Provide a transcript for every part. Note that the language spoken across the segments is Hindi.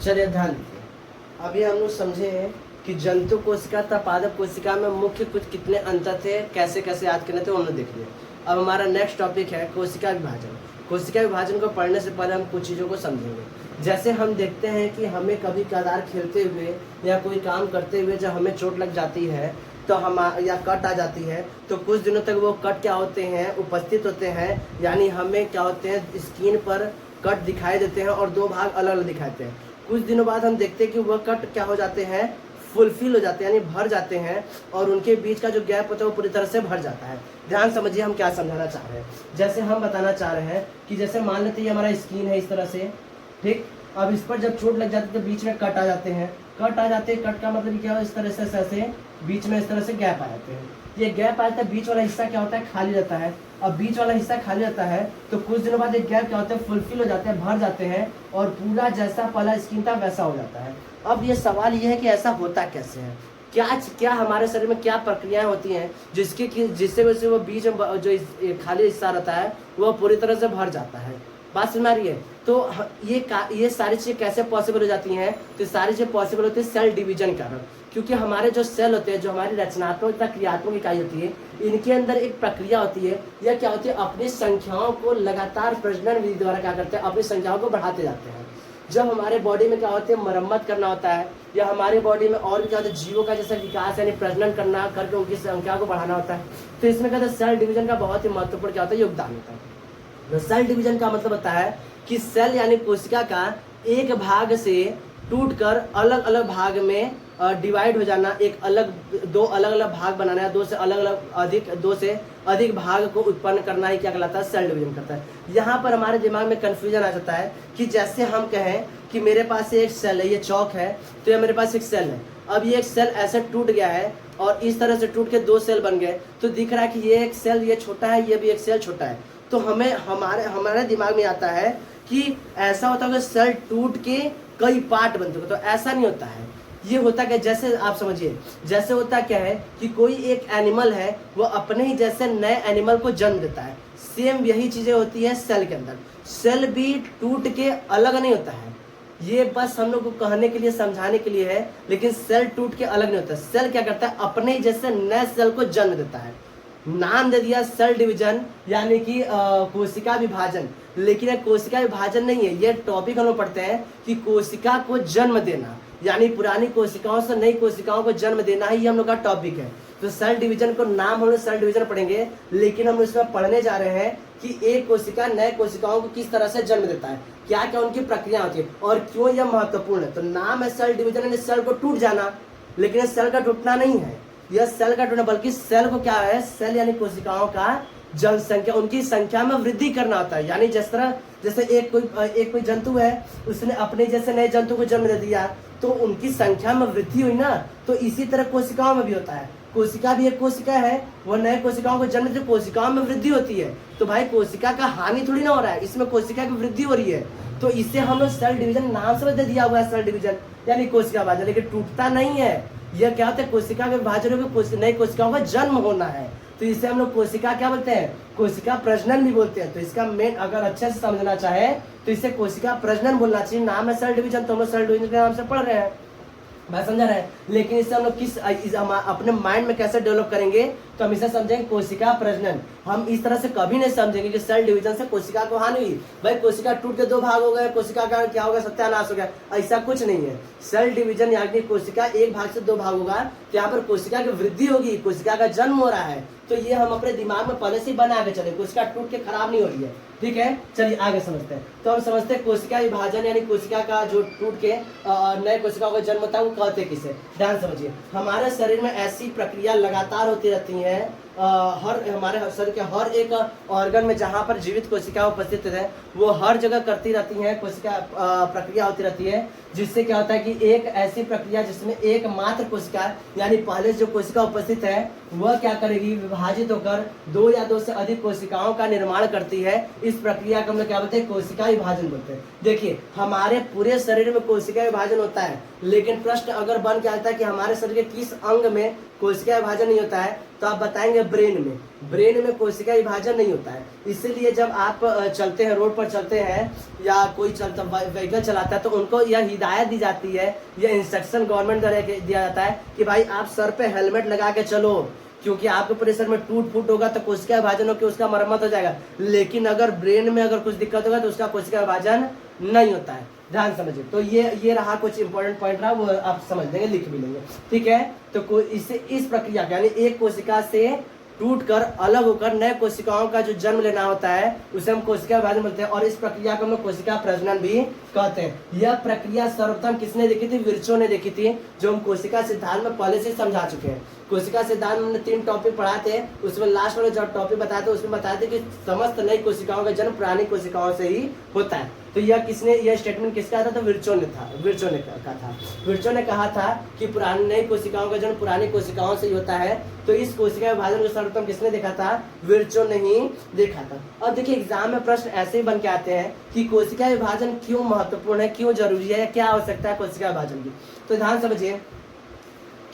चलिए ध्यान दीजिए, अभी हम लोग समझे कि जंतु कोशिका तथा पादप कोशिका में मुख्य कुछ कितने अंतर थे, कैसे कैसे याद करने थे, हम लोग देख लिए। अब हमारा नेक्स्ट टॉपिक है कोशिका विभाजन। कोशिका विभाजन को पढ़ने से पहले हम कुछ चीज़ों को समझेंगे। जैसे हम देखते हैं कि हमें कभी कदार खेलते हुए या कोई काम करते हुए जब हमें चोट लग जाती है तो हम या कट आ जाती है, तो कुछ दिनों तक वो कट क्या होते हैं, उपस्थित होते हैं, यानी हमें क्या होते हैं, स्किन पर कट दिखाई देते हैं और दो भाग अलग अलग दिखाते हैं। कुछ दिनों बाद हम देखते हैं कि वह कट क्या हो जाते हैं, फुलफिल हो जाते हैं, यानी भर जाते हैं, और उनके बीच का जो गैप होता है वो पूरी तरह से भर जाता है। ध्यान समझिए हम क्या समझाना चाह रहे हैं। जैसे हम बताना चाह रहे हैं कि जैसे मान लेते हैं हमारा स्किन है इस तरह से, ठीक। अब इस पर जब चोट लग जाती है तो बीच में कट आ जाते हैं। कट आ जाते हैं, कट का मतलब क्या हो, इस तरह से ऐसे बीच में इस तरह से गैप आ जाते हैं। ये गैप आ जाता है, बीच वाला हिस्सा क्या होता है, खाली रहता है। अब बीच वाला हिस्सा खाली रहता है तो कुछ दिनों बाद एक गैप क्या होता है, फुलफिल हो जाते हैं, भर जाते हैं, और पूरा जैसा पहला स्किन था वैसा हो जाता है। अब ये सवाल ये है कि ऐसा होता कैसे है, क्या क्या हमारे शरीर में क्या प्रक्रियाएं होती हैं जिससे वजह से वो बीच में जो खाली हिस्सा रहता है वो पूरी तरह से भर जाता है। बात समझ आ रही है? तो ये सारी चीज़ें कैसे पॉसिबल हो जाती हैं, तो सारी चीज़ें पॉसिबल होती है सेल डिवीजन के कारण। क्योंकि हमारे जो सेल होते हैं, जो हमारी रचनात्मक तथा क्रियात्मक इकाई होती है, इनके अंदर एक प्रक्रिया होती है, यह क्या होती है, अपनी संख्याओं को लगातार प्रजनन विधि द्वारा क्या करते हैं, अपनी संख्याओं को बढ़ाते जाते हैं। जब हमारे बॉडी में क्या होता है, मरम्मत करना होता है, या हमारे बॉडी में और भी क्या होता है, जीवों का जैसा विकास यानी प्रजनन करना करके उनकी संख्या को बढ़ाना होता है, तो इसमें क्या होता है, सेल डिवीजन का बहुत ही महत्वपूर्ण क्या होता है, योगदान होता है। तो सेल डिवीजन का मतलब होता है कि सेल यानी कोशिका का एक भाग से टूटकर अलग अलग भाग में डिवाइड हो जाना, दो अलग अलग भाग बनाना, दो से अधिक भाग को उत्पन्न करना ही क्या कहलाता है, सेल डिवीजन करता है। यहाँ पर हमारे दिमाग में कंफ्यूजन आ जाता है कि जैसे हम कहें कि मेरे पास एक सेल है, ये चौक है, तो ये मेरे पास एक सेल है। अब ये एक सेल ऐसे टूट गया है और इस तरह से टूट के दो सेल बन गए, तो दिख रहा है कि ये एक सेल ये छोटा है, ये भी एक सेल छोटा है। तो हमें हमारे दिमाग में आता है कि ऐसा होता है कि सेल टूट के कई पार्ट बनते हैं, तो ऐसा नहीं होता है। ये होता क्या, जैसे आप समझिए, जैसे होता क्या है कि कोई एक एनिमल है, वो अपने ही जैसे नए एनिमल को जन्म देता है। सेम यही चीजें होती है सेल के अंदर। सेल भी टूट के अलग नहीं होता है, ये बस हम लोग को कहने के लिए, समझाने के लिए है, लेकिन सेल टूट के अलग नहीं होता। सेल क्या करता है, अपने ही जैसे नए सेल को जन्म देता है। नाम दे दिया सेल डिवीजन, यानी कि कोशिका विभाजन, लेकिन ये कोशिका विभाजन नहीं है। ये टॉपिक हम लोग पढ़ते हैं कि कोशिका को जन्म देना, यानी पुरानी कोशिकाओं से नई कोशिकाओं को जन्म देना ही हम लोग का टॉपिक है। तो सेल डिवीजन को नाम हम लोग सेल डिवीजन पढ़ेंगे, लेकिन हम इसमें पढ़ने जा रहे हैं कि एक कोशिका नए कोशिकाओं को किस तरह से जन्म देता है, क्या क्या उनकी प्रक्रिया होती है और क्यों यह महत्वपूर्ण है। तो नाम है सेल डिवीजन, यानी सेल को टूट जाना, लेकिन सेल का टूटना नहीं है, यह सेल का टूटना, बल्कि सेल को क्या है, सेल यानी कोशिकाओं का जनसंख्या, उनकी संख्या में वृद्धि करना होता है। यानी जिस तरह जैसे एक कोई जंतु है, उसने अपने जैसे नए जंतु को जन्म दे दिया, तो उनकी संख्या में वृद्धि हुई ना, तो इसी तरह कोशिकाओं में भी होता है। कोशिका भी एक कोशिका है, वो नए कोशिकाओं को जन्म देती है, कोशिकाओं में वृद्धि होती है। तो भाई कोशिका का हानि थोड़ी ना हो रहा है, इसमें कोशिका की वृद्धि हो रही है। तो इससे हम लोग सेल डिवीजन नाम से दे दिया हुआ है, सेल डिवीजन यानी कोशिका विभाजन, लेकिन टूटता नहीं है। यह क्या होता है, कोशिका के विभाजन में नई कोशिकाओं का जन्म होना है, तो इसे हम लोग कोशिका क्या बोलते हैं, कोशिका प्रजनन भी बोलते हैं। तो इसका मेन अगर अच्छे से समझना चाहे तो इसे कोशिका प्रजनन बोलना चाहिए। नाम है सेल डिवीजन, तो हम लोग सेल डिवीजन के नाम से पढ़ रहे हैं, मैं समझा रहे हैं। लेकिन इसे हम लोग अपने माइंड में कैसे डेवलप करेंगे, तो हम इसे समझेंगे कोशिका प्रजनन। हम इस तरह से कभी नहीं समझेंगे कि सेल डिवीजन से कोशिका को हानि हुई, भाई कोशिका टूट के दो भाग हो गए, कोशिका का क्या होगा, सत्यानाश हो गया, ऐसा कुछ नहीं है। सेल डिवीजन यानी कोशिका एक भाग से दो भाग होगा, तो यहाँ पर कोशिका की वृद्धि होगी, कोशिका का जन्म हो रहा है। तो ये हम अपने दिमाग में पहले से बना के चले, कोशिका टूट के खराब नहीं हो रही है, ठीक है। चलिए आगे समझते हैं। तो हम समझते हैं कोशिका विभाजन यानी कोशिका का जो टूट के नए कोशिकाओं का जन्म होता है, वो कहते किसे। ध्यान समझिए, हमारे शरीर में ऐसी प्रक्रिया लगातार होती रहती है, हमारे शरीर के हर एक ऑर्गन में जहाँ पर जीवित कोशिका उपस्थित है, वो हर जगह करती रहती है, कोशिका प्रक्रिया होती रहती है, जिससे क्या होता है कि एक ऐसी प्रक्रिया जिसमें एकमात्र कोशिका यानी पहले जो कोशिका उपस्थित है, वह क्या करेगी, विभाजित होकर दो या दो से अधिक कोशिकाओं का निर्माण करती है। इस प्रक्रिया को हम लोग क्या बोलते हैं, कोशिका विभाजन बोलते हैं। देखिए, हमारे पूरे शरीर में कोशिका विभाजन होता है, लेकिन प्रश्न अगर बन के आता है कि हमारे शरीर के किस अंग में कोशिका विभाजन नहीं होता है, तो आप बताएंगे ब्रेन में। ब्रेन में कोशिका विभाजन नहीं होता है। इसीलिए जब आप चलते हैं, रोड पर चलते हैं या कोई चलता व्हीकल चलाता है तो उनको यह हिदायत दी जाती है, यह इंस्ट्रक्शन गवर्नमेंट द्वारा दिया जाता है कि भाई आप सर पे हेलमेट लगा के चलो, क्योंकि आपके पूरे सर में टूट फूट होगा तो कोशिका विभाजन होकर उसका मरम्मत हो जाएगा। लेकिन अगर ब्रेन में अगर कुछ दिक्कत होगा तो उसका कोशिका विभाजन नहीं होता है। ध्यान समझिए। तो ये रहा कुछ इंपॉर्टेंट पॉइंट रहा, वो आप समझ लेंगे, लिख भी लेंगे, ठीक है। तो इससे इस प्रक्रिया यानी एक कोशिका से टूट कर अलग होकर नए कोशिकाओं का जो जन्म लेना होता है उसे हम कोशिका विभाजन बोलते हैं, और इस प्रक्रिया को हम लोग कोशिका प्रजनन भी कहते हैं। यह प्रक्रिया सर्वप्रथम किसने देखी थी? विर्चो ने देखी थी, जो हम कोशिका सिद्धांत में पहले से समझा चुके हैं। कोशिका सिद्धांत में हमने 3 टॉपिक पढ़ाए थे, उसमें लास्ट वाले जो टॉपिक बताए थे उसमें बताए थे कि समस्त नई कोशिकाओं का जन्म पुरानी कोशिकाओं से ही होता है। तो यह स्टेटमेंट किसका था? तो विर्चो ने था, विर्चो ने कहा था। विर्चो ने कहा था कि पुरानी नई कोशिकाओं का जन्म पुरानी कोशिकाओं से ही होता है। तो इस कोशिका विभाजन को सर्वप्रथम किसने देखा था? विर्चो ने ही देखा था। और देखिए एग्जाम में प्रश्न ऐसे ही बन के आते हैं कि कोशिका विभाजन क्यों महत्वपूर्ण है, क्यों जरूरी है, क्या आवश्यकता है कोशिका विभाजन की। तो ध्यान समझिए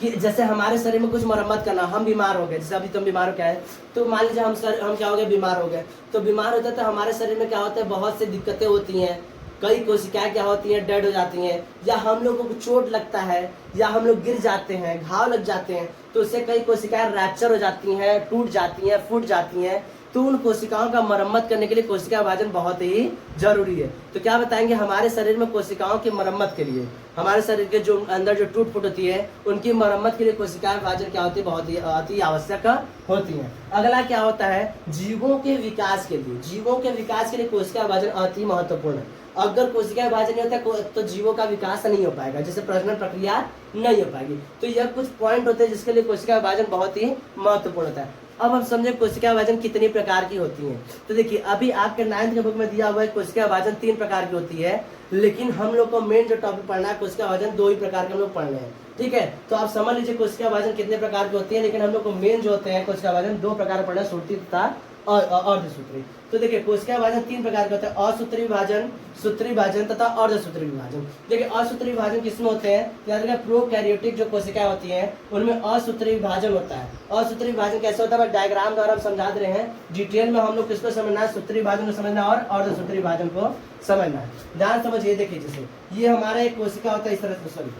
कि जैसे हमारे शरीर में कुछ मरम्मत करना, हम बीमार हो गए, जैसे अभी तुम बीमार हो गए हैं, तो मान लीजिए हम क्या हो गए? बीमार हो गए। तो बीमार होते हैं तो हमारे शरीर में क्या होता है? बहुत सी दिक्कतें होती हैं, कई कोशिकाएं क्या होती हैं? डेड हो जाती हैं, या हम लोगों को चोट लगता है, या हम लोग गिर जाते हैं, घाव लग जाते हैं, तो उससे कई कोशिकाएं रैप्चर हो जाती हैं, टूट जाती हैं, फूट जाती हैं। तो उन कोशिकाओं का मरम्मत करने के लिए कोशिका विभाजन बहुत ही जरूरी है। तो क्या बताएंगे? हमारे शरीर में कोशिकाओं की मरम्मत के लिए, हमारे शरीर के जो अंदर जो टूट फूट होती है उनकी मरम्मत के लिए कोशिका विभाजन क्या होती है? बहुत ही अति आवश्यक होती है। अगला क्या होता है? जीवों के विकास के लिए, जीवों के विकास के लिए कोशिका विभाजन अति महत्वपूर्ण है। अगर कोशिका विभाजन नहीं होता तो जीवों का विकास नहीं हो पाएगा, जैसे प्रजनन प्रक्रिया नहीं हो पाएगी। तो यह कुछ पॉइंट होते हैं जिसके लिए कोशिका विभाजन बहुत ही महत्वपूर्ण होता है। अब हम समझे कोशिका विभाजन कितनी प्रकार की होती है। तो देखिए अभी आपके 9th के बुक में दिया हुआ है कोशिका विभाजन 3 प्रकार की होती है, लेकिन हम लोग को मेन जो टॉपिक पढ़ना है कोशिका विभाजन 2 ही प्रकार के हम लोग पढ़ने हैं, ठीक है। तो आप समझ लीजिए कोशिका विभाजन कितने प्रकार की होती है, लेकिन हम लोग को मेन जो होते हैं कोशिका विभाजन 2 प्रकार पढ़ना है, सूत्री तथा अर्धसूत्री। तो देखिए कोशिका विभाजन 3 प्रकार के होते हैं, असूत्री विभाजन, सूत्री विभाजन तथा अर्धसूत्री विभाजन। देखिए असूत्री विभाजन किसमें होते हैं? याद रखिए प्रोकैरियोटिक जो कोशिकाएं होती हैं उनमें असूत्री विभाजन होता है। असूत्री विभाजन कैसे होता है? डायग्राम द्वारा हम समझा दे रहे हैं, डिटेल में हम लोग किसको समझना है? सूत्री विभाजन को समझना और अर्धसूत्री विभाजन को समझना है। ध्यान समझिए। देखिए जैसे ये हमारा एक कोशिका होता है इस तरह से, सॉरी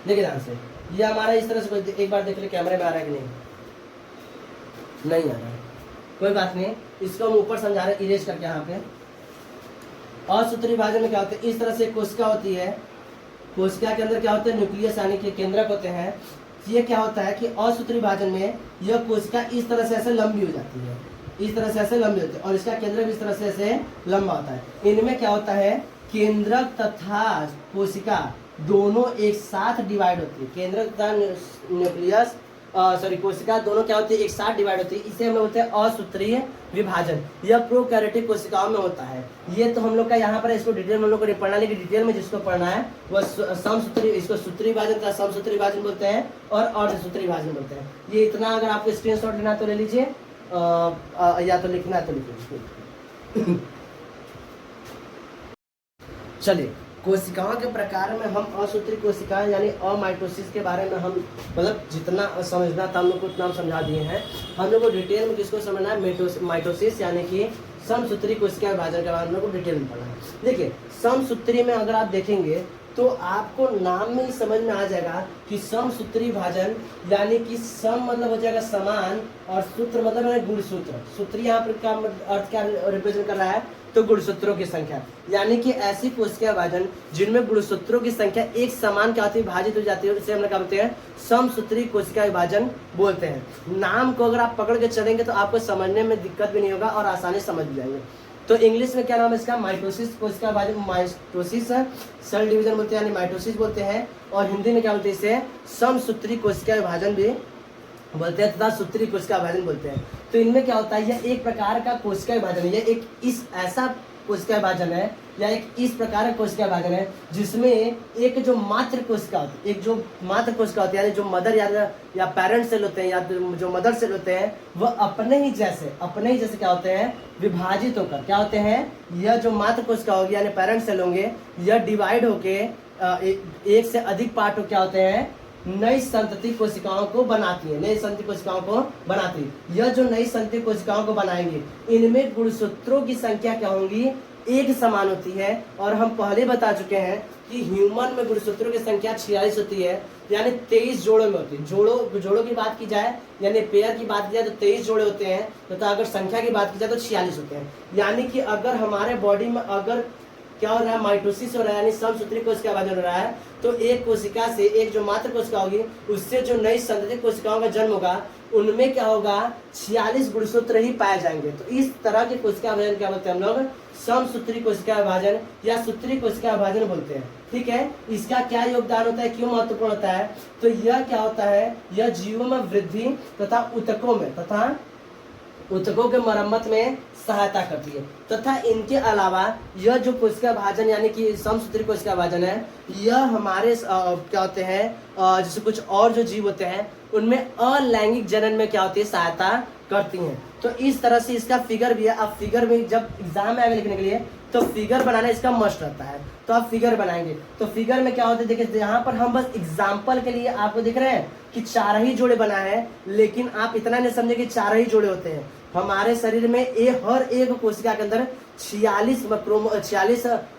देखिए ध्यान से, ये हमारा इस तरह से, एक बार देख ले कैमरे में आ रहा है कि नहीं आ रहा है, कोई बात नहीं, इसको हम ऊपर समझा रहे हैं इरेज करके। यहाँ पे असूत्री विभाजन में क्या होता है? इस तरह से कोशिका होती है, कोशिका के अंदर क्या होते हैं? न्यूक्लियस यानी कि केंद्रक होते हैं। ये क्या होता है कि असूत्री विभाजन में यह कोशिका इस तरह से ऐसे लंबी हो जाती है, इस तरह से ऐसे लंबी होती है, और इसका केंद्रक इस तरह से ऐसे लंबा होता है। इनमें क्या होता है? केंद्रक तथा कोशिका दोनों एक साथ डिवाइड होती है, केंद्रक तथा न्यूक्लियस कोशिका दोनों क्या होती है? एक साथ डिवाइड होती है। इसे हम लोग बोलते हैं असूत्रीय विभाजन। यह प्रोकैरियोटिक कोशिकाओं में होता है। ये तो हम लोग का यहाँ पर इसको डिटेल में हम लोग को नहीं पढ़ना, लेकिन डिटेल में जिसको पढ़ना है वह समसूत्री, इसको सूत्री विभाजन का समसूत्री विभाजन बोलते हैं और अर्धसूत्री विभाजन बोलते हैं। ये इतना अगर आपको स्क्रीनशॉट लेना तो ले लीजिए, या तो लिखना है तो लिखिए। चलिए कोशिकाओं के प्रकार में हम असूत्री कोशिकाएं यानी अमाइटोसिस के बारे में हम मतलब जितना समझना था हम लोग को उतना हम समझा दिए हैं। हम लोग को डिटेल में किसको समझना है? माइटोसिस यानी कि समसूत्री कोशिका विभाजन के बारे में हम लोग को डिटेल में पढ़ना है। देखिए समसूत्री में अगर आप देखेंगे तो आपको नाम में ही समझ में आ जाएगा कि समसूत्री विभाजन यानी कि सम मतलब हो जाएगा समान, और सूत्र मतलब है गुणसूत्र। सूत्र यहाँ पर का अर्थ क्या रिप्रेजेंट कर रहा है? तो गुणसूत्रों की संख्या, यानी कि ऐसी कोशिका विभाजन जिनमें गुणसूत्रों की संख्या एक समान क्या होती है? विभाजित हो जाती है, इसे हम लोग क्या बोलते हैं? समसूत्री कोशिका विभाजन बोलते हैं। नाम को अगर आप पकड़ के चलेंगे तो आपको समझने में दिक्कत भी नहीं होगा और आसानी समझ जाएंगे। तो इंग्लिश में क्या नाम है इसका? माइटोसिस कोशिका विभाजन, माइटोसिस सेल डिवीजन बोलते हैं यानी माइटोसिस बोलते हैं, और हिंदी में क्या बोलते हैं? इसे समसूत्री कोशिका विभाजन भी बोलते हैं तथा सूत्री कोशिका विभाजन बोलते हैं। तो इनमें क्या होता है? यह एक प्रकार का कोशिका विभाजन है, यह एक इस ऐसा कोशिका विभाजन है या एक इस प्रकार का कोशिका विभाजन है जिसमें एक जो मात्र कोशिका होती है, एक जो मात्र कोशिका होती है यानी जो मदर या पेरेंट सेल होते हैं या जो मदर सेल होते हैं वह अपने ही जैसे क्या होते हैं? विभाजित होकर क्या होते हैं? यह जो मात्र कोशिका होगी यानी पेरेंट सेल होंगे, यह डिवाइड होके एक से अधिक पार्ट क्या होते हैं? नई संतति कोशिकाओं को बनाती है, नई संतति कोशिकाओं को बनाती है। यह जो नई संतति कोशिकाओं को बनाएंगे, इनमें गुणसूत्रों की संख्या क्या होंगी, एक समान होती है। और हम पहले बता चुके हैं कि ह्यूमन में गुणसूत्रों की संख्या 46 होती है, यानी 23 जोड़ों में होती है। जोड़ों की बात की जाए, यानी पेयर की बात की जाए तो 23 जोड़े होते हैं, तथा अगर संख्या की बात की जाए तो 46 होते हैं। यानी कि अगर हमारे बॉडी में अगर क्या हो रहा है, माइटोसिस हो रहा है, यानी समसूत्री कोशिका विभाजन हो रहा है, तो एक कोशिका से, एक जो मात्र कोशिका होगी उससे जो नई संतति कोशिकाओं का जन्म होगा, उनमें क्या होगा, 46 गुणसूत्र ही पाए जाएंगे। तो इस तरह के कोशिका विभाजन क्या बोलते हैं हम लोग, समसूत्री कोशिका विभाजन या सूत्री कोशिका विभाजन बोलते हैं। ठीक है, इसका क्या योगदान होता है, क्यों महत्वपूर्ण होता है, तो यह क्या होता है, यह जीवों में वृद्धि तथा ऊतकों के मरम्मत में सहायता करती है। तथा इनके अलावा यह जो कोशिका विभाजन यानी कि समसूत्री कोशिका विभाजन है, यह हमारे क्या होते हैं, जैसे कुछ और जो जीव होते हैं उनमें अलैंगिक जनन में क्या होती है, सहायता करती हैं। तो इस तरह से इसका फिगर भी है। अब फिगर में जब एग्जाम में आगे लिखने के लिए तो फिगर बनाना इसका मस्ट रहता है, तो आप फिगर बनाएंगे। तो फिगर में क्या होता है, देखिए यहाँ पर हम बस एग्जाम्पल के लिए आपको दिख रहे हैं कि 4 ही जोड़े बना है, लेकिन आप इतना नहीं समझे कि 4 ही जोड़े होते हैं। हमारे शरीर में हर एक कोशिका के अंदर 46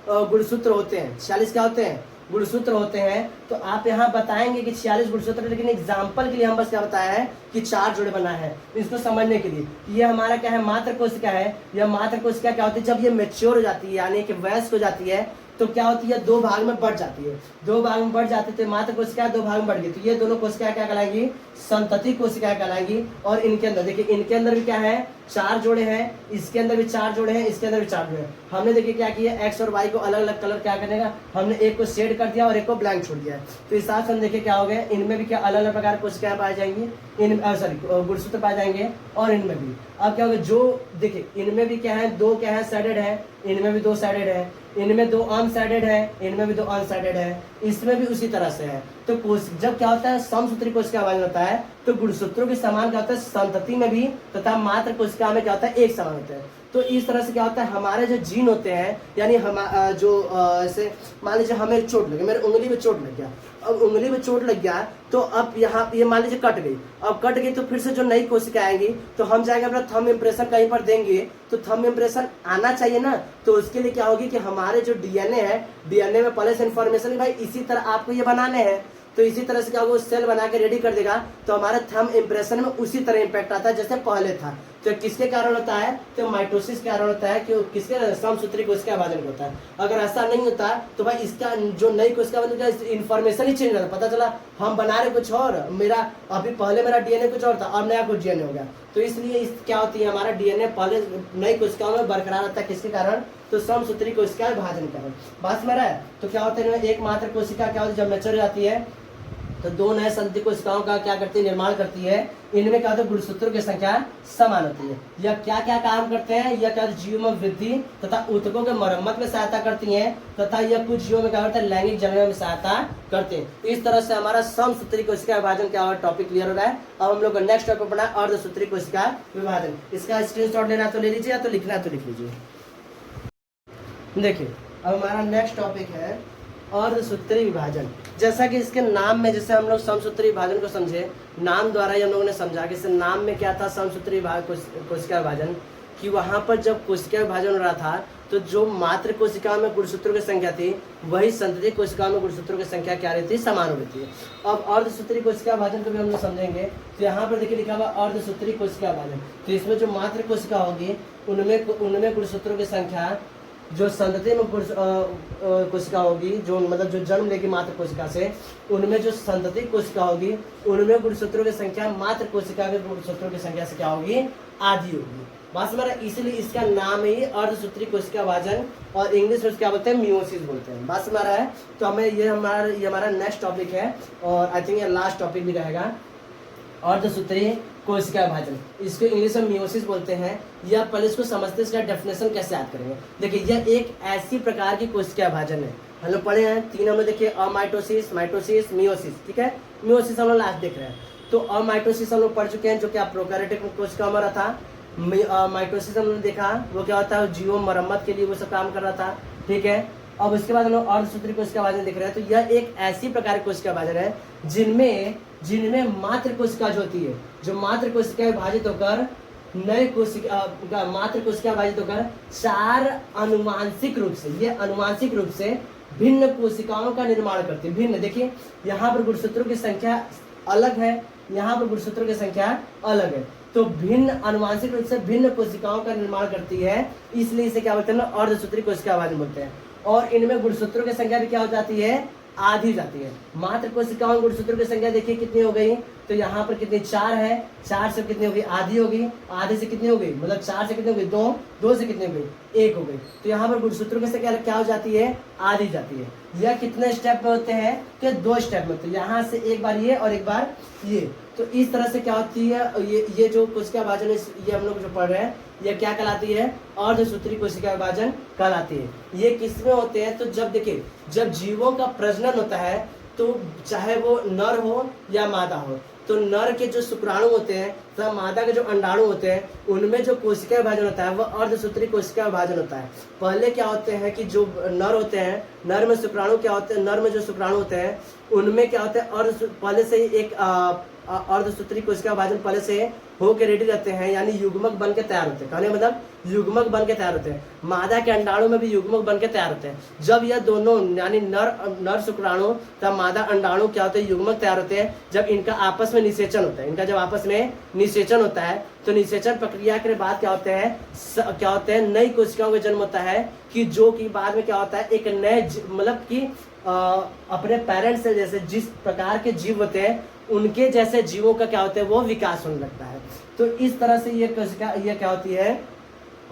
गुणसूत्र होते हैं। 46 क्या होते हैं, गुणसूत्र होते हैं। तो आप यहाँ बताएंगे कि 46 गुणसूत्र, लेकिन एग्जाम्पल के लिए हम बस क्या बताया है कि 4 जोड़े बना है। इसको समझने के लिए ये हमारा क्या है, मात्र कोशिका है। यह मात्र कोशिका क्या होती है, जब ये मैच्योर हो जाती है यानी कि वयस्क हो जाती है, तो क्या होती है, 2 भाग में बढ़ जाती है। 2 भाग में बढ़ जाती है तो मात्र कोशिका 2 भाग में बढ़ गई, तो ये दोनों कोशिकाएं क्या कहलाएंगी, संतति कोशिकाएं कहलाएंगी। और इनके अंदर देखिए, इनके अंदर भी क्या है, 4 जोड़े हैं, इसके अंदर भी 4 जोड़े हैं, इसके अंदर भी 4 जोड़े हैं। हमने देखिए क्या किया, एक्स और वाई को अलग अलग कलर क्या करने का, हमने एक को शेड कर दिया और एक को ब्लैंक छोड़ दिया। तो इस हिसाब से हम देखिए क्या हो गया, इनमें भी क्या अलग अलग प्रकार की कोशिकाएं पाई जाएंगी, गुणसूत्र पाए जाएंगे। और इनमें भी अब क्या होगा, जो देखिए इनमें भी क्या है, 2 क्या है, साइडेड है, इनमें भी 2 साइडेड है, इनमें 2 अनसाइडेड है, इनमें भी 2 अनसाइडेड है, इसमें भी उसी तरह से है। तो जब क्या होता है, समसूत्री कोशिका विभाजन होता है तो गुणसूत्रों के समान क्या होता है, संतति में भी तथा मात्र कोशिका में क्या होता है, एक समान होता है। तो इस तरह से क्या होता है, हमारे जो जीन होते हैं, यानी हम जो ऐसे मान लीजिए हमें चोट लगी, मेरे उंगली में चोट लग गया, अब उंगली में चोट लग गया तो अब यहाँ ये मान लीजिए कट गई, अब कट गई तो फिर से जो नई कोशिका आएंगी तो हम जाएंगे अपना थंब इम्प्रेशन कहीं पर देंगे, तो थंब इम्प्रेशन आना चाहिए ना। तो उसके लिए क्या होगी कि हमारे जो डीएनए है, डीएनए में पहले से इन्फॉर्मेशन भाई इसी तरह आपको ये बनाने हैं, तो इसी तरह से क्या होगा, सेल बना के रेडी कर देगा, तो हमारे थंब इम्प्रेशन में उसी तरह इम्पैक्ट आता है जैसे पहले था। तो किसके कारण होता है, तो माइटोसिस के कारण होता है, कि किसके, समसूत्री कोशिका विभाजन होता है। अगर ऐसा नहीं होता तो भाई इसका जो नई कोशिका विभाजन का इन्फॉर्मेशन ही चेंज हो जाता, पता चला हम बना रहे कुछ और, मेरा अभी पहले मेरा डीएनए कुछ और था, अब नया कुछ डीएनए हो गया। तो इसलिए क्या होती है, हमारा डीएनए पहले नई कोशिकाओं में बरकरार रहता है, किसके कारण, तो समसूत्री कोशिका विभाजन कारण। बात में रहा है। तो क्या होता है, एक मात्र कोशिका क्या होती है, जब मैच्योर हो जाती है तो 2 नए संतति कोशिकाओं का क्या करती है, निर्माण करती है। इनमें क्या होता है, गुणसूत्रों की संख्या समान होती है। यह क्या क्या काम करते हैं, यह क्या जीवों में वृद्धि तथा ऊतकों के मरम्मत में सहायता करती हैं, तथा यह कुछ जीवों में क्या करता है, लैंगिक जनन में सहायता करते हैं। इस तरह से हमारा समसूत्री कोशिका विभाजन क्या टॉपिक क्लियर हो रहा है। अब हम लोग नेक्स्ट टॉपिक पढ़ना अर्धसूत्री कोशिका विभाजन। इसका स्क्रीनशॉट लेना तो ले लीजिए, या तो लिखना तो लिख लीजिए। देखिए अब हमारा नेक्स्ट टॉपिक है अर्धसूत्री विभाजन। जैसा कि इसके नाम में, जैसे हम लोग समसूत्री विभाजन को समझे, नाम द्वारा ही हम लोगों ने समझा कि इस नाम में क्या था, समसूत्री कोशिका विभाजन, कि वहाँ पर जब कोशिका विभाजन हो रहा था तो जो मात्र कोशिकाओं में गुणसूत्रों की संख्या थी, वही संतति कोशिकाओं में गुणसूत्रों की संख्या क्या रहती है, समान हो रहती है। अब अर्धसूत्री कोशिका विभाजन को भी हम लोग समझेंगे। तो यहाँ पर देखिए लिखा हुआ अर्धसूत्री कोशिका विभाजन। तो इसमें जो मात्र कोशिका होगी उनमें गुणसूत्रों की संख्या, जो संतति में कोशिका होगी, जो मतलब जो जन्म लेगी मात्र कोशिका से, उनमें जो संतति कोशिका होगी उनमें गुणसूत्रों की संख्या मात्र कोशिका के गुणसूत्रों की संख्या से क्या होगी, आधी होगी। बात समझ रहा है, इसलिए इसका नाम ही अर्धसूत्री कोशिका विभाजन, और इंग्लिश में क्या बोलते हैं, मियोसिस बोलते हैं। बात समझ रहा है। तो हमें ये हमारा नेक्स्ट टॉपिक है, और आई थिंक ये लास्ट टॉपिक भी रहेगा, अर्धसूत्री कोशिका विभाजन। इसको इंग्लिश में मियोसिस बोलते हैं। या पहले इसको समझते, इसका डेफिनेशन कैसे याद करेंगे। देखिए यह एक ऐसी प्रकार की कोशिका विभाजन है, हम लोग पढ़े हैं 3, हम लोग देखिए अमाइटोसिस, माइटोसिस, मियोसिस। ठीक है, मियोसिस हम लोग लास्ट देख रहे हैं। तो अमाइटोसिस हम लोग पढ़ चुके हैं, जो कि प्रोकैरियोटिक कोशिका में रहा था। माइटोसिस हमने देखा वो क्या होता है, जीवों मरम्मत के लिए वो सब काम कर रहा था। ठीक है, अब उसके बाद हम लोग अर्धसूत्री कोशिका विभाजन देख रहे हैं। तो यह एक ऐसी प्रकार की कोशिका विभाजन है जिनमें मात्र कोशिका जो होती है, जो मात्र कोशिका विभाजित होकर नए कोशिका मात्र कोशिका विभाजित होकर चार अनुवांशिक रूप से, ये अनुवांशिक रूप से भिन्न कोशिकाओं का निर्माण करती है। भिन्न, देखिए यहाँ पर गुणसूत्रों की संख्या अलग है, यहाँ पर गुणसूत्रों की संख्या अलग है, तो भिन्न अनुवांशिक रूप से भिन्न कोशिकाओं का निर्माण करती है, इसलिए इसे क्या बोलते हैं ना, अर्धसूत्री कोशिका विभाजन बोलते हैं। और इनमें गुणसूत्रों की संख्या भी क्या हो जाती है, आधी जाती है। मात्र कोशिकाओं गुणसूत्रों की संख्या देखिए कितनी हो गई, तो यहाँ पर कितनी 4 है, 4 से कितनी हो गई, आधी हो गई, आधे से कितनी हो गई, मतलब 4 से कितनी हो गई, 2, 2 से कितनी हो गई, 1 हो गई। तो यहाँ पर गुणसूत्रों की संख्या क्या हो जाती है, आधी जाती है। यह कितने स्टेप में होते हैं, तो 2 स्टेप में, तो यहाँ से एक बार ये और एक बार ये। तो इस तरह से क्या होती है, ये जो कोशिका विभाजन ये हम लोग जो पढ़ रहे हैं, ये क्या कहलाती है, अर्धसूत्री कोशिका विभाजन कहलाती है। ये किसमें होते हैं, तो जब देखिए जब जीवों का प्रजनन होता है, तो चाहे वो नर हो या मादा हो, तो नर के जो शुक्राणु होते हैं तथा मादा के जो अंडाणु होते हैं, उनमें जो कोशिका विभाजन होता है वह अर्धसूत्री कोशिका विभाजन होता है। पहले क्या होते हैं कि जो नर होते हैं, नर में शुक्राणु क्या होते हैं, नर में जो शुक्राणु होते हैं उनमें क्या होता है, पहले से ही एक अर्धसूत्री कोशिका विभाजन पहले से होकर रेडी रहते हैं, यानी युग्मक बन के तैयार होते हैं। कहने मतलब युग्मक बन के तैयार होते हैं। मादा के अंडाणु में भी युग्मक बन के तैयार होते हैं। जब यह दोनों यानी नर शुक्राणु तथा मादा अंडाणु क्या होते हैं, युग्मक तैयार होते हैं, जब इनका आपस में निषेचन होता है। इनका जब आपस में निषेचन होता है, तो निषेचन प्रक्रिया के बाद क्या होते हैं, नई कोशिकाओं का जन्म होता है, कि जो कि बाद में क्या होता है, एक नए मतलब कि अपने पेरेंट्स से जैसे जिस प्रकार के जीव होते हैं उनके जैसे जीवों का क्या होता है, वो विकास होने लगता है। तो इस तरह से ये कोशिका ये क्या होती है,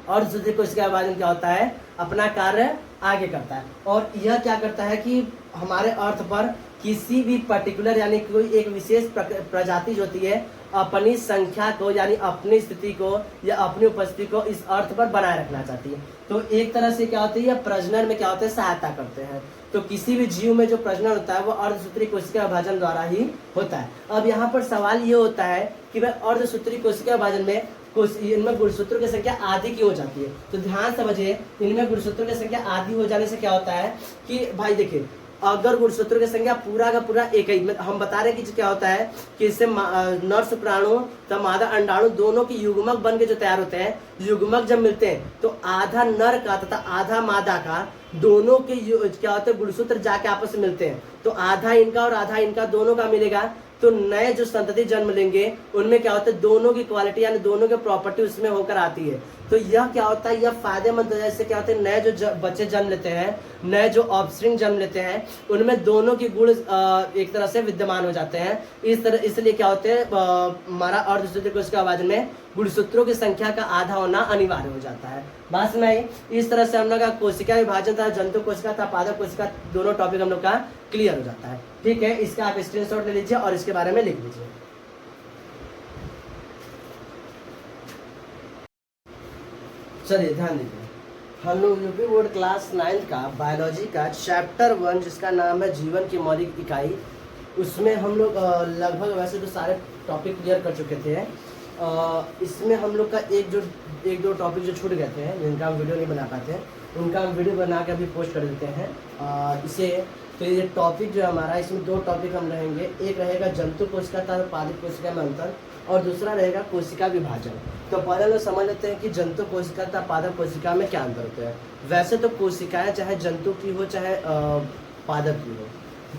अर्धसूत्री कोशिका विभाजन क्या होता है, अपना कार्य आगे करता है। और यह क्या करता है कि हमारे अर्थ पर किसी भी पर्टिकुलर यानी कोई एक विशेष प्रजाति जो होती है अपनी संख्या को यानी अपनी स्थिति को या अपनी उपस्थिति को इस अर्थ पर बनाए रखना चाहती है। तो एक तरह से क्या होती है, प्रजनन में क्या होता है, सहायता करते हैं। तो किसी भी जीव में जो प्रजनन होता है वो अर्धसूत्री कोशिका विभाजन द्वारा ही होता है। अब यहाँ पर सवाल ये होता है कि वह अर्धसूत्री कोशिका विभाजन में इनमें गुणसूत्रों की संख्या आधी क्यों हो जाती है। तो ध्यान समझिए, इनमें गुणसूत्रों की संख्या आधी हो जाने से क्या होता है कि भाई देखिए, अगर गुणसूत्रों की संख्या पूरा का पूरा एक ही, हम बता रहे हैं कि क्या होता है कि इससे नर शुक्राणु तथा मादा अंडाणु दोनों की युग्मक बन के जो तैयार होते हैं, युग्मक जब मिलते हैं तो आधा नर का तथा आधा मादा का दोनों के क्या होते हैं, गुणसूत्र जाके आपस में मिलते हैं। तो आधा इनका और आधा इनका दोनों का मिलेगा, तो नए जो संतति जन्म लेंगे उनमें क्या होता है, दोनों की क्वालिटी यानी दोनों की प्रॉपर्टी उसमें होकर आती है। तो यह क्या होता है, यह फायदेमंद है। इससे क्या होता है, नए जो बच्चे जन्म लेते हैं, नए जो ऑफस्प्रिंग जन्म लेते हैं, उनमें दोनों की गुण एक तरह से विद्यमान हो जाते हैं। इसलिए क्या होते हैं, हमारा अर्धसूत्री कोशिका विभाजन में गुणसूत्रों की संख्या का आधा होना अनिवार्य हो जाता है। बात सुनाई। इस तरह से हम लोग का कोशिका विभाजन था, जंतु कोशिका था, पादप कोशिका, दोनों टॉपिक हम लोग का क्लियर हो जाता है। ठीक है, इसका आप स्क्रीनशॉट ले लीजिए और इसके बारे में लिख लीजिए। चलिए ध्यान दीजिए, हम लोग यूपी बोर्ड क्लास 9 का बायोलॉजी का चैप्टर 1 जिसका नाम है जीवन की मौलिक इकाई, उसमें हम लोग लगभग वैसे तो सारे टॉपिक क्लियर कर चुके थे। इसमें हम लोग का एक दो टॉपिक जो छूट गए थे, जिनका हम वीडियो नहीं बना पाते, उनका हम वीडियो बना के अभी पोस्ट कर देते हैं इसे। तो ये टॉपिक जो हमारा, इसमें 2 टॉपिक हम रहेंगे। एक रहेगा जंतु कोशिका तथा पादप कोशिका में अंतर, और दूसरा रहेगा कोशिका विभाजन। तो पहले लोग समझ लेते हैं कि जंतु कोशिका तथा पादप कोशिका में क्या अंतर होता है। वैसे तो कोशिकाएं चाहे जंतु की हो चाहे पादप की हो,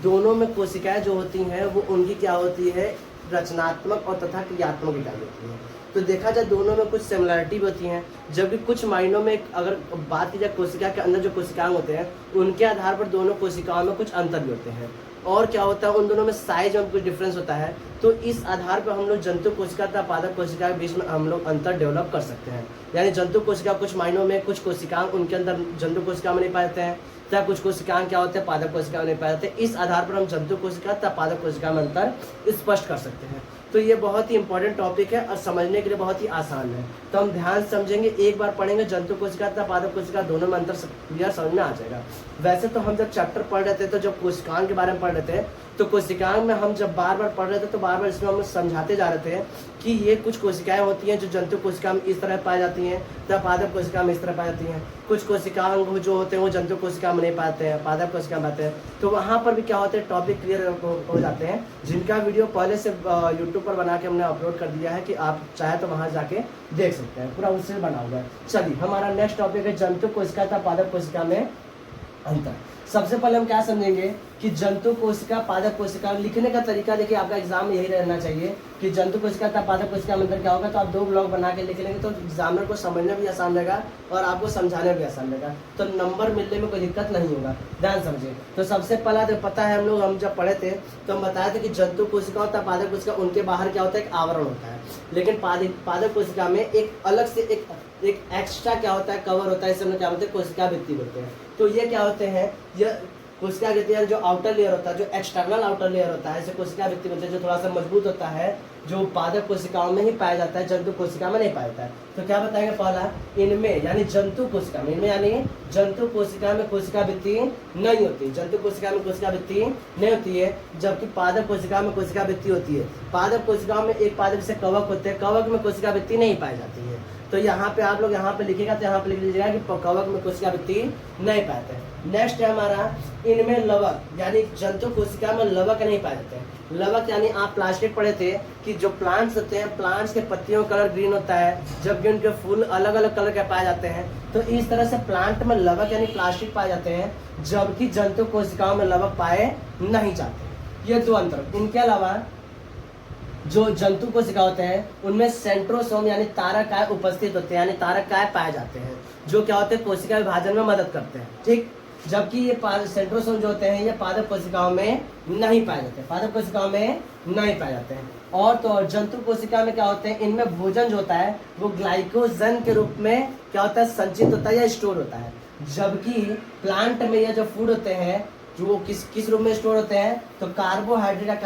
दोनों में कोशिकाएं जो होती हैं वो उनकी क्या होती है, रचनात्मक और तथा क्रियात्मक इकाई होती है। तो देखा जाए दोनों में कुछ सिमिलरिटी भी होती हैं, जबकि कुछ मायनों में अगर बात की जाए कोशिका के अंदर जो कोशिकाएं होते हैं उनके आधार पर दोनों कोशिकाओं में कुछ अंतर भी होते हैं। और क्या होता है, उन दोनों में साइज में कुछ डिफरेंस होता है। तो इस आधार पर हम लोग जंतु कोशिका तथा पादप कोशिका के बीच में हम लोग अंतर डेवलप कर सकते हैं। यानी जंतु कोशिका कुछ मायनों में कुछ कोशिकाएं उनके अंदर जंतु कोशिका में नहीं पाए जाते हैं, तथा कुछ कोशिकाएं क्या होते हैं, पादप कोशिका में नहीं पाए जाते। इस आधार पर हम जंतु कोशिका तथा पादप कोशिका में अंतर स्पष्ट कर सकते हैं। तो ये बहुत ही इंपॉर्टेंट टॉपिक है और समझने के लिए बहुत ही आसान है। तो हम ध्यान से समझेंगे, एक बार पढ़ेंगे जंतु कोशिका तथा पादप कोशिका दोनों में अंतर क्लियर समझ में आ जाएगा। वैसे तो हम जब चैप्टर पढ़ रहे थे तो जब कोशिकाओं के बारे में पढ़ रहे थे तो कोशिकाओं में हम जब बार बार पढ़ रहे थे तो बार बार इसमें हम समझाते जा रहे थे कि ये कुछ कोशिकाएं होती हैं जो जंतु कोशिका में इस तरह पाई जाती हैं तथा पादप कोशिका में इस तरह पाई जाती हैं। कुछ कोशिकाएं जो होते हैं वो जंतु कोशिका में नहीं पाते हैं, पादप कोशिका में पाते हैं। तो वहाँ पर भी क्या होते हैं, टॉपिक क्लियर हो जाते हैं, जिनका वीडियो पहले से यूट्यूब पर बना के हमने अपलोड कर दिया है कि आप चाहे तो वहाँ जाके देख सकते हैं, पूरा उससे बना हुआ है। चलिए हमारा नेक्स्ट टॉपिक है जंतु कोशिका तथा पादप कोशिका में अंतर। सबसे पहले हम क्या समझेंगे कि जंतु कोशिका पादप कोशिका, लिखने का तरीका देखिए आपका एग्जाम में यही रहना चाहिए कि जंतु कोशिका तथा पादप कोशिका में अंतर क्या होगा। तो आप 2 ब्लॉक बना के लिख लेंगे तो एग्जामिनर को समझना भी आसान रहेगा और आपको समझाने भी आसान रहेगा, तो नंबर मिलने में कोई दिक्कत नहीं होगा। ध्यान समझिए। तो सबसे पहला तो पता है, हम जब पढ़े थे तो हम बताए थे कि जंतु कोशिका तथा पादप कोशिका, उनके बाहर क्या होता है, एक आवरण होता है। लेकिन पादप कोशिका में एक अलग से एक एक्स्ट्रा क्या होता है, कवर होता है, इसे हम क्या बोलते हैं, कोशिका भित्ति बोलते हैं। तो ये क्या होते हैं, यह कोशिका भित्ति जो आउटर लेयर होता है, जो एक्सटर्नल आउटर लेयर होता है, इसे कोशिका भित्ति बोलते हैं, जो थोड़ा सा मजबूत होता है, जो पादप कोशिकाओं में ही पाया जाता है, जंतु कोशिका में नहीं पाया जाता है। तो क्या बताएंगे, पहला इनमें यानी जंतु कोशिका में, इनमें यानी जंतु कोशिका में कोशिका भित्ति नहीं होती, जंतु कोशिका में कोशिका भित्ति नहीं होती है, जबकि पादप कोशिका में कोशिका भित्ति होती है। पादप कोशिकाओं में एक पादप से कवक होते हैं, कवक में कोशिका भित्ति नहीं पाई जाती है। तो यहाँ पे आप लोग यहाँ पे लिखेगा तो यहाँ पे लिख लीजिएगा कि कवक में कोशिका भित्ति नहीं पाते हैं। नेक्स्ट है हमारा इनमें लवक, यानी जंतु कोशिका में लवक नहीं पाए जाते हैं। लवक यानी आप प्लास्टिक पढ़े थे कि जो प्लांट्स होते हैं, प्लांट्स के पत्तियों का कलर ग्रीन होता है, जबकि उनके फूल अलग अलग कलर के पाए जाते हैं। तो इस तरह से प्लांट में लवक यानी प्लास्टिक पाए जाते हैं, जबकि जंतु कोशिकाओं में लवक पाए नहीं जाते। ये 2 अंतर। इनके अलावा जो जंतु कोशिका होते हैं उनमें सेंट्रोसोम यानी तारकाय उपस्थित होते हैं, यानी तारकाय पाए जाते हैं, जो क्या होते हैं, कोशिका विभाजन में मदद करते हैं। ठीक, जबकि ये सेंट्रोसोम जो होते हैं ये पादप कोशिकाओं में नहीं पाए जाते हैं, पादप कोशिकाओं में नहीं पाए जाते हैं। और तो और जंतु कोशिका में क्या होते हैं, इनमें भोजन जो होता है वो ग्लाइकोजन के रूप में क्या होता है, संचित होता है या स्टोर होता है। जबकि प्लांट में ये जो फूड होते हैं जो किस रूप में स्टोर होते हैं, तो कार्बोहाइड्रेट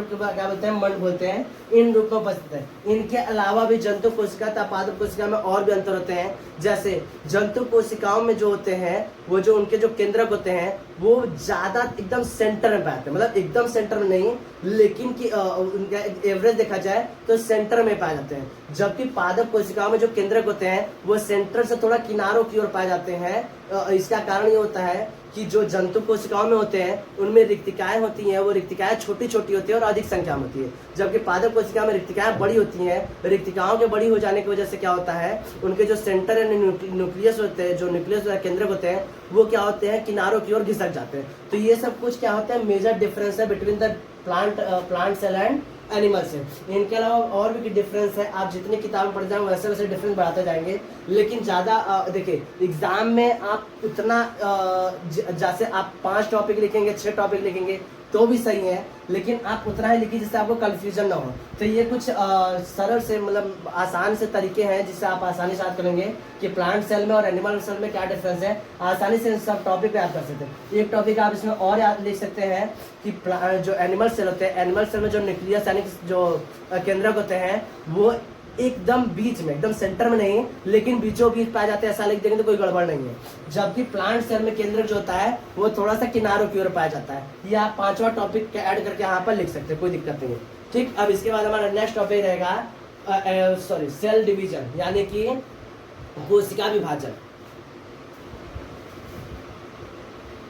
को क्या बोलते हैं, मंड बोलते हैं, इन रूप में उपस्थित है। इनके अलावा भी जंतु कोशिका तथा पादप कोशिका में और भी अंतर होते हैं। जैसे जंतु कोशिकाओं में जो होते हैं वो जो उनके जो केंद्रक होते हैं वो ज्यादा एकदम सेंटर में पाते हैं, मतलब एकदम सेंटर में नहीं, लेकिन कि उनका एवरेज देखा जाए तो सेंटर में पाए जाते हैं। जबकि पादप कोशिकाओं में जो केंद्रक होते हैं वो सेंटर से थोड़ा किनारों की ओर पाए जाते हैं। इसका कारण ये होता है कि जो जंतु कोशिकाओं में होते हैं उनमें रिक्तिकाएं होती हैं, वो रिक्तिकाएं छोटी छोटी होती है और अधिक संख्या में होती है। जबकि पादप कोशिका में रिक्तिकाएं बड़ी होती हैं। रिक्तिकाओं के बड़ी हो जाने की वजह से क्या होता है, उनके जो सेंटर एंड न्यूक्लियस होते हैं, जो न्यूक्लियस केंद्रक होते हैं, वो क्या होते हैं, किनारों की ओर घिसक जाते हैं। तो ये सब कुछ क्या होता है, मेजर डिफरेंस है between the plant cell and animal से। इनके अलावा और भी डिफरेंस है, आप जितनी किताबें पढ़ जाएंगे वैसे वैसे डिफरेंस बढ़ाते जाएंगे। लेकिन ज़्यादा देखिए एग्जाम में आप उतना जैसे आप 5 टॉपिक लिखेंगे, 6 टॉपिक लिखेंगे तो भी सही है, लेकिन आप उतना ही लिखिए जिससे आपको कन्फ्यूजन ना हो। तो ये कुछ सरल से मतलब आसान से तरीके हैं जिससे आप आसानी से याद करेंगे कि प्लांट सेल में और एनिमल सेल में क्या डिफरेंस है, आसानी से सब टॉपिक याद कर सकते हैं। एक टॉपिक आप इसमें और याद लिख सकते हैं कि जो एनिमल सेल होते हैं, एनिमल सेल में जो न्यूक्लियस यानी जो केंद्रक होते हैं वो एकदम बीच में, एकदम सेंटर में नहीं, लेकिन बीचों बीच पाए जाते हैं, ऐसा लिख देंगे तो कोई गड़बड़ नहीं है। जबकि प्लांट सेल में केंद्रक जो होता है वो थोड़ा सा किनारों की ओर पाया जाता है। ये आप 5वां टॉपिक ऐड करके यहाँ पर लिख सकते हैं, कोई दिक्कत नहीं है। ठीक, अब इसके बाद हमारा नेक्स्ट टॉपिक रहेगा सेल डिवीजन, यानी कि कोशिका विभाजन।